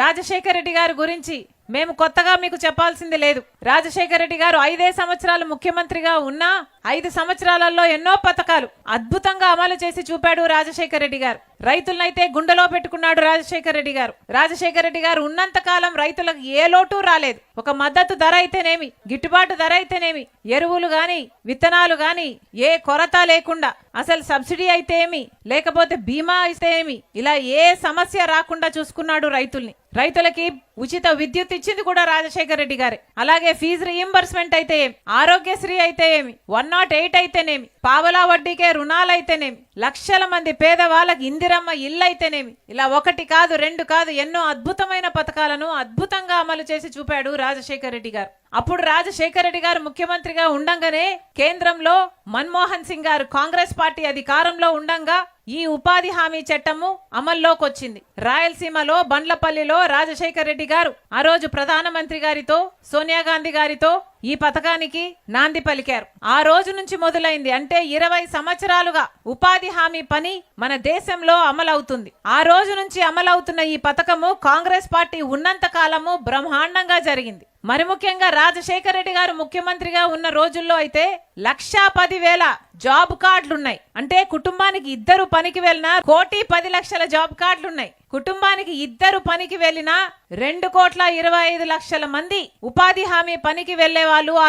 రాజశేఖర రెడ్డి గారి గురించి మేము కొత్తగా మీకు చెప్పాల్సింది లేదు. రాజశేఖర రెడ్డి గారు 5 సంవత్సరాలు ముఖ్యమంత్రిగా ఉన్నా 5 సంవత్సరాలలో ఎన్నో పథకాలు అద్భుతంగా అమలు చేసి చూపాడు రాజశేఖర రెడ్డి గారు. రైతులనైతే గుండెలో పెట్టుకున్నాడు రాజశేఖర రెడ్డి గారు. రాజశేఖర రెడ్డి గారు ఉన్నంత కాలం రైతులకు ఏ లోటు రాలేదు. ఒక మద్దతు ధర అయితేనేమి, గిట్టుబాటు ధర అయితేనేమి, ఎరువులు గాని విత్తనాలు గాని ఏ కొరత లేకుండా, అసలు సబ్సిడీ అయితే ఏమి, లేకపోతే బీమా అయితే ఏమి, ఇలా ఏ సమస్య రాకుండా చూసుకున్నాడు రైతుల్ని. రైతులకి ఉచిత విద్యుత్ ఇచ్చింది కూడా రాజశేఖర రెడ్డి గారే. అలాగే ఫీజు రీయింబర్స్మెంట్ అయితే ఏమి, ఆరోగ్యశ్రీ అయితే ఏమి, 108 అయితేనేమి, పావలా వడ్డీకే రుణాలైతేనేమి, లక్షల మంది పేదవాళ్ళకి ఇందిరమ్మ ఇల్లు అయితేనేమి, ఇలా 1 కాదు 2 కాదు ఎన్నో అద్భుతమైన పథకాలను అద్భుతంగా అమలు చేసి చూపాడు రాజశేఖర రెడ్డి గారు. అప్పుడు రాజశేఖర రెడ్డి గారు ముఖ్యమంత్రిగా ఉండంగానే కేంద్రంలో మన్మోహన్ సింగ్ గారు కాంగ్రెస్ పార్టీ అధికారంలో ఉండంగా ఈ ఉపాధి హామీ చట్టము అమల్లోకి వచ్చింది. రాయలసీమలో బండ్లపల్లిలో రాజశేఖర రెడ్డి గారు ఆ రోజు ప్రధానమంత్రి గారితో, సోనియా గాంధీ గారితో ఈ పథకానికి నాంది పలికారు. ఆ రోజు నుంచి మొదలైంది. అంటే 20 సంవత్సరాలుగా ఉపాధి హామీ పని మన దేశంలో అమలవుతుంది. ఆ రోజు నుంచి అమలవుతున్న ఈ పథకము కాంగ్రెస్ పార్టీ ఉన్నంత కాలము బ్రహ్మాండంగా జరిగింది. మరి ముఖ్యంగా రాజశేఖర రెడ్డి గారు ముఖ్యమంత్రిగా ఉన్న రోజుల్లో అయితే 1,10,000 జాబ్ కార్డులున్నాయి. అంటే కుటుంబానికి 2 పనికి వెళ్ళినా 1,10,00,000 జాబ్ కార్డులున్నాయి. కుటుంబానికి 2 పనికి వెళ్ళినా 2,25,00,000 మంది ఉపాధి హామీ పనికి వెళ్లే వాళ్ళు ఆ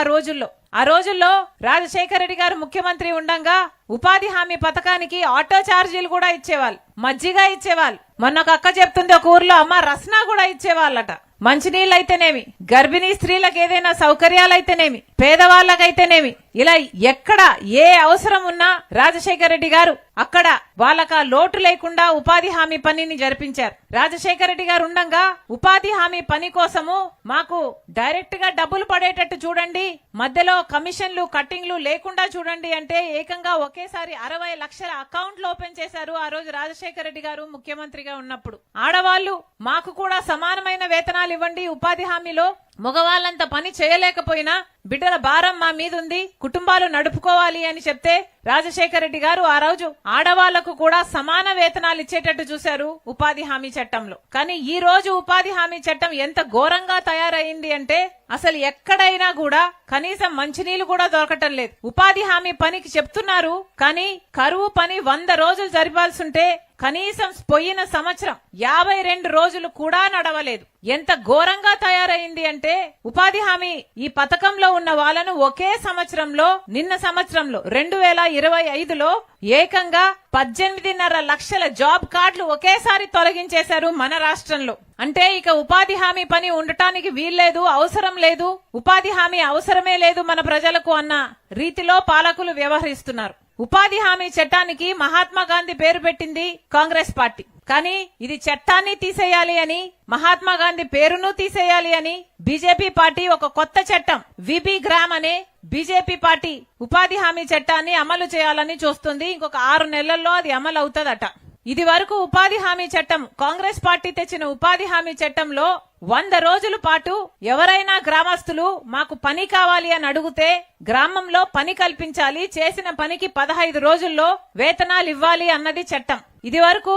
రోజుల్లో రాజశేఖర రెడ్డి గారు ముఖ్యమంత్రి ఉండంగా ఉపాధి హామీ పథకానికి ఆటో ఛార్జీలు కూడా ఇచ్చేవాళ్ళు, మజ్జిగ ఇచ్చేవాళ్ళు. మొన్న ఒక అక్క చెప్తుంది, ఒక ఊర్లో అమ్మ రస్నా కూడా ఇచ్చేవాళ్ళట. మంచినీళ్ళు అయితేనేమి, గర్భిణీ స్త్రీలకు ఏదైనా సౌకర్యాలైతేనేమి, పేదవాళ్ళకైతేనేమి, ఇలా ఎక్కడ ఏ అవసరం ఉన్నా రాజశేఖర రెడ్డి గారు అక్కడ వాళ్ళకి లోటు లేకుండా ఉపాధి హామీ పనిని జరిపించారు. రాజశేఖర రెడ్డి గారు ఉండంగా ఉపాధి హామీ పని కోసము మాకు డైరెక్ట్ గా డబ్బులు పడేటట్టు చూడండి, మధ్యలో కమిషన్లు కట్టింగ్లు లేకుండా చూడండి అంటే ఏకంగా ఒకేసారి 60 లక్షల అకౌంట్లు ఓపెన్ చేశారు ఆ రోజు రాజశేఖర రెడ్డి గారు ముఖ్యమంత్రిగా ఉన్నప్పుడు. ఆడవాళ్లు మాకు కూడా సమానమైన వేతనాలు ఇవ్వండి ఉపాధి హామీలో, మగవాళ్ళంత పని చేయలేకపోయినా బిడ్డల భారం మా మీద ఉంది, కుటుంబాలు నడుపుకోవాలి అని చెప్తే రాజశేఖర రెడ్డి గారు ఆ రోజు ఆడవాళ్లకు కూడా సమాన వేతనాలు ఇచ్చేటట్టు చూశారు ఉపాధి హామీ చట్టంలో. కానీ ఈ రోజు ఉపాధి హామీ చట్టం ఎంత ఘోరంగా తయారైంది అంటే అసలు ఎక్కడైనా కూడా కనీసం మంచినీళ్లు కూడా దొరకటం లేదు. ఉపాధి హామీ పనికి చెప్తున్నారు కానీ కరువు పని 100 రోజులు జరిపాల్సింటే కనీసం పోయిన సంవత్సరం 52 రోజులు కూడా నడవలేదు. ఎంత ఘోరంగా తయారైంది అంటే ఉపాధి హామీ ఈ పథకంలో ఉన్న వాళ్ళను ఒకే సంవత్సరంలో, నిన్న సంవత్సరంలో 2025లో ఏకంగా 18.5 లక్షల జాబ్ కార్డులు ఒకేసారి తొలగించేశారు మన రాష్ట్రంలో. అంటే ఇక ఉపాధి హామీ పని ఉండటానికి వీల్లేదు, అవసరం లేదు, ఉపాధి హామీ అవసరమే లేదు మన ప్రజలకు అన్న రీతిలో పాలకులు వ్యవహరిస్తున్నారు. ఉపాధి హామీ చట్టానికి మహాత్మా గాంధీ పేరు పెట్టింది కాంగ్రెస్ పార్టీ. కానీ ఇది చట్టాన్ని తీసేయాలి అని, మహాత్మా గాంధీ పేరును తీసేయాలి అని బీజేపీ పార్టీ ఒక కొత్త చట్టం విబి గ్రామ్ అనే బీజేపీ పార్టీ ఉపాధి హామీ చట్టాన్ని అమలు చేయాలని చూస్తుంది. ఇంకొక 6 నెలల్లో అది అమలు అవుతుందట. ఇది వరకు ఉపాధి హామీ చట్టం, కాంగ్రెస్ పార్టీ తెచ్చిన ఉపాధి హామీ చట్టంలో 100 రోజుల పాటు ఎవరైనా గ్రామస్తులు మాకు పని కావాలి అని అడిగితే గ్రామంలో పని కల్పించాలి, చేసిన పనికి 15 రోజుల్లో వేతనాలు ఇవ్వాలి అన్నది చట్టం. ఇది వరకు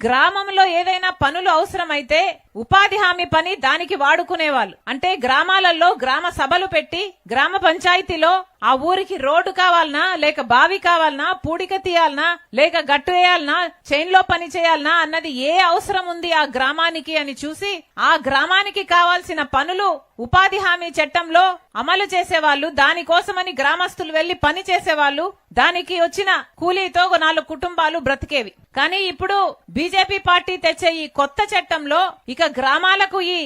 గ్రామంలో ఏదైనా పనులు అవసరమైతే ఉపాధి హామీ పని దానికి వాడుకునేవాళ్ళు. అంటే గ్రామాలలో గ్రామ సభలు పెట్టి గ్రామ పంచాయతీలో ఆ ఊరికి రోడ్డు కావాలనా, లేక బావి కావాలనా, పూడిక తీయాలనా, లేక గట్టు వేయాలనా, చైన్లో పని చేయాలనా అన్నది ఏ అవసరం ఉంది ఆ గ్రామానికి అని చూసి ఆ గ్రామానికి కావాల్సిన పనులు ఉపాధి హామీ చట్టంలో అమలు చేసేవాళ్ళు. దానికోసమని గ్రామస్తులు వెళ్లి పని చేసేవాళ్ళు. దానికి వచ్చిన కూలీతో 4 కుటుంబాలు బ్రతికేవి. కానీ ఇప్పుడు బీజేపీ పార్టీ తెచ్చే ఈ కొత్త చట్టంలో ఇక గ్రామాలకు ఈ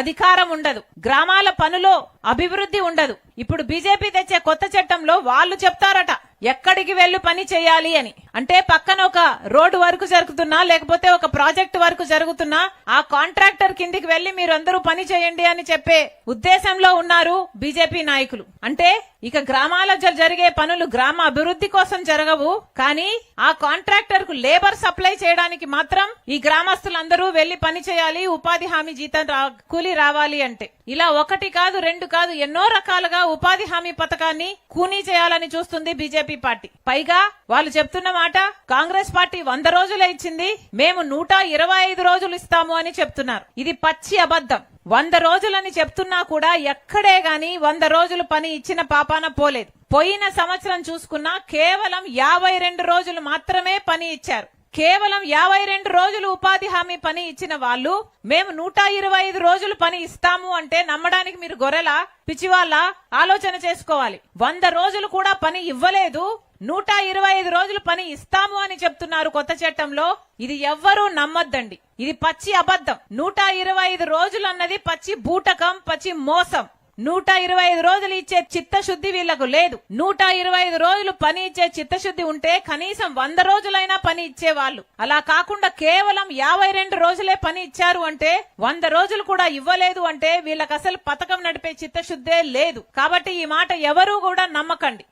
అధికారం ఉండదు, గ్రామాల పనులో అభివృద్ధి ఉండదు. ఇప్పుడు బీజేపీ తెచ్చే కొత్త చట్టంలో వాళ్ళు చెప్తారట ఎక్కడికి వెళ్లి పని చేయాలి అని. అంటే పక్కన ఒక రోడ్డు వర్క్ జరుగుతున్నా, లేకపోతే ఒక ప్రాజెక్ట్ వర్క్ జరుగుతున్నా ఆ కాంట్రాక్టర్ కిందికి వెళ్లి మీరు అందరూ పని చేయండి అని చెప్పే ఉద్దేశంలో ఉన్నారు బీజేపీ నాయకులు. అంటే ఇక గ్రామాల జరిగే పనులు గ్రామ అభివృద్ధి కోసం జరగవు, కానీ ఆ కాంట్రాక్టర్ కు లేబర్ సప్లై చేయడానికి మాత్రం ఈ గ్రామస్తులందరూ వెళ్లి పని చేయాలి, ఉపాధి హామీ జీతం కూలి రావాలి అంటే. ఇలా ఒకటి కాదు రెండు కాదు ఎన్నో రకాలుగా ఉపాధి హామీ పథకాన్ని కూనీ చేయాలని చూస్తుంది బీజేపీ పార్టీ. పైగా వాళ్ళు చెప్తున్న మాట, కాంగ్రెస్ పార్టీ 100 రోజులే ఇచ్చింది, మేము 125 రోజులు ఇస్తాము అని చెప్తున్నారు. ఇది పచ్చి అబద్ధం. 100 రోజులని చెప్తున్నా కూడా ఎక్కడే గాని 100 రోజులు పని ఇచ్చిన పాపాన పోలేదు. పోయిన సంవత్సరం చూసుకున్నా కేవలం 52 రోజులు మాత్రమే పని ఇచ్చారు. కేవలం 52 రోజులు ఉపాధి హామీ పని ఇచ్చిన వాళ్ళు మేము 125 రోజులు పని ఇస్తాము అంటే నమ్మడానికి మీరు గొర్రెలా పిచ్చివాళ్ళ? ఆలోచన చేసుకోవాలి. 100 రోజులు కూడా పని ఇవ్వలేదు, 125 రోజులు పని ఇస్తాము అని చెప్తున్నారు కొత్త చట్టంలో. ఇది ఎవ్వరూ నమ్మొద్దండి, ఇది పచ్చి అబద్ధం. 125 రోజులు అన్నది పచ్చి బూటకం, పచ్చి మోసం. 125 రోజులు ఇచ్చే చిత్తశుద్ధి వీళ్లకు లేదు. 125 రోజులు పని ఇచ్చే చిత్తశుద్ధి ఉంటే కనీసం 100 రోజులైనా పని ఇచ్చేవాళ్ళు. అలా కాకుండా కేవలం 52 రోజులే పని ఇచ్చారు అంటే, 100 రోజులు కూడా ఇవ్వలేదు అంటే వీళ్ళకి అసలు పథకం నడిపే చిత్తశుద్ధే లేదు. కాబట్టి ఈ మాట ఎవరూ కూడా నమ్మకండి.